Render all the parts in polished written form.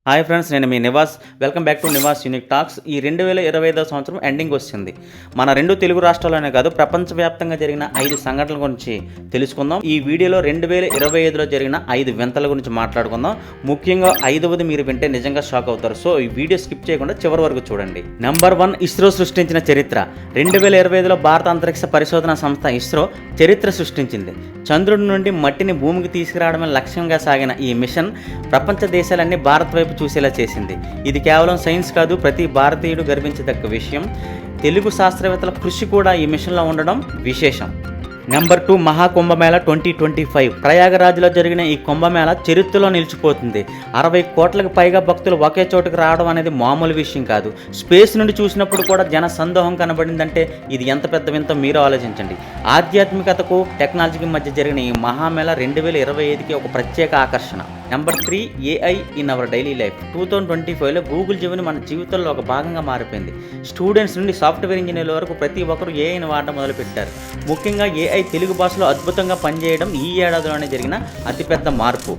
Hi friends, నేను మీ Nivas. Welcome back to Nivas unique talks. ఈ 2025 సంవత్సరం ఎండింగ్ వస్తుంది. మన రెండు తెలుగు రాష్ట్రాల్లోనే కాదు, ప్రపంచవ్యాప్తంగా జరిగిన 5 సంఘటనల గురించి తెలుసుకుందాం. ఈ వీడియోలో 2025లో జరిగిన 5 వింతల గురించి మాట్లాడుకుందాం. ముఖ్యంగా 5వది మీరు వింటే నిజంగా షాక్ అవుతారు. సో ఈ వీడియో స్కిప్ చేయకుండా చివరి వరకు చూడండి. నెంబర్ 1, ఇస్రో సృష్టించిన చరిత్ర. 2025లో భారత అంతరిక్ష పరిశోధన సంస్థ ఇస్రో చరిత్ర సృష్టించింది. చంద్రుడి నుండి మట్టిని భూమికి తీసుకురావడమే లక్ష్యంగా సాగిన ఈ మిషన్ ప్రపంచ దేశాలన్నీ భారత్ వైపు చూసేలా చేసింది. ఇది కేవలం సైన్స్ కాదు, ప్రతి భారతీయుడు గర్వించదగ్గ విషయం. తెలుగు శాస్త్రవేత్తల కృషి కూడా ఈ మిషన్లో ఉండడం విశేషం. నెంబర్ 2, మహాకుంభమేళ 2025. ప్రయాగరాజ్లో జరిగిన ఈ కుంభమేళ చరిత్రలో నిలిచిపోతుంది. 60 కోట్లకు పైగా భక్తులు ఒకే చోటుకు రావడం అనేది మామూలు విషయం కాదు. స్పేస్ నుండి చూసినప్పుడు కూడా జన సందోహం కనబడిందంటే ఇది ఎంత పెద్ద వింతో మీరు ఆలోచించండి. ఆధ్యాత్మికతకు టెక్నాలజీకి మధ్య జరిగిన ఈ మహామేళ 2025కి ఒక ప్రత్యేక ఆకర్షణ. Number 3, AI in our daily life. 2025లో గూగుల్ జెమిని మన జీవితంలో ఒక భాగంగా మారిపోయింది. స్టూడెంట్స్ నుండి సాఫ్ట్వేర్ ఇంజనీర్ల వరకు ప్రతి ఒక్కరు ఏఐని వాడడం మొదలుపెట్టారు. ముఖ్యంగా ఏఐ తెలుగు భాషలో అద్భుతంగా పనిచేయడం ఈ ఏడాదిలోనే జరిగిన అతిపెద్ద మార్పు.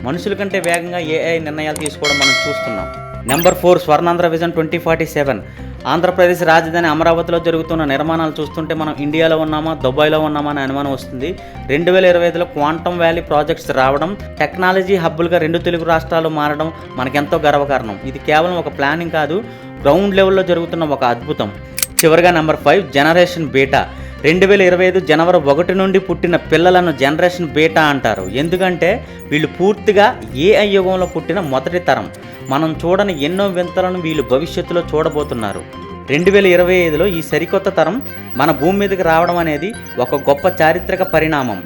మనుషుల కంటే వేగంగా ఏఐ నిర్ణయాలు తీసుకోవడం మనం చూస్తున్నాం. Number 4, Swarnandhra vision 2047. ఆంధ్రప్రదేశ్ రాజధాని అమరావతిలో జరుగుతున్న నిర్మాణాలు చూస్తుంటే మనం ఇండియాలో ఉన్నామా, దుబాయ్లో ఉన్నామా అనే అనుమానం వస్తుంది. 2025లో క్వాంటమ్ వ్యాలీ ప్రాజెక్ట్స్ రావడం, టెక్నాలజీ హబ్బులుగా 2 తెలుగు రాష్ట్రాలు మారడం మనకెంతో గర్వకారణం. ఇది కేవలం ఒక ప్లానింగ్ కాదు, గ్రౌండ్ లెవెల్లో జరుగుతున్న ఒక అద్భుతం. చివరిగా నెంబర్ 5, జనరేషన్ బీటా. 2025 జనవరి 1 నుండి పుట్టిన పిల్లలను జనరేషన్ బీటా అంటారు. ఎందుకంటే వీళ్ళు పూర్తిగా ఏఐ యుగంలో పుట్టిన మొదటి తరం. మనం చూడని ఎన్నో వింతలను వీళ్ళు భవిష్యత్తులో చూడబోతున్నారు. 2025లో ఈ సరికొత్త తరం మన భూమి మీదకి రావడం అనేది ఒక గొప్ప చారిత్రక పరిణామం.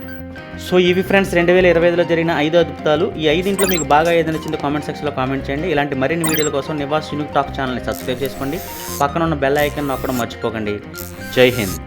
సో ఇవి ఫ్రెండ్స్ 2025లో జరిగిన 5 అద్భుతాలు. ఈ 5 మీకు బాగా ఏదైనా నచ్చిందో కామెంట్ సెక్షన్లో కామెంట్ చేయండి. ఇలాంటి మరిన్ని వీడియోల కోసం నివాస్ యూనిక్ టాక్ ఛానల్ని సబ్స్క్రైబ్ చేసుకోండి. పక్కన ఉన్న బెల్ ఐకాన్ నొక్కడం మర్చిపోకండి. జై హింద్.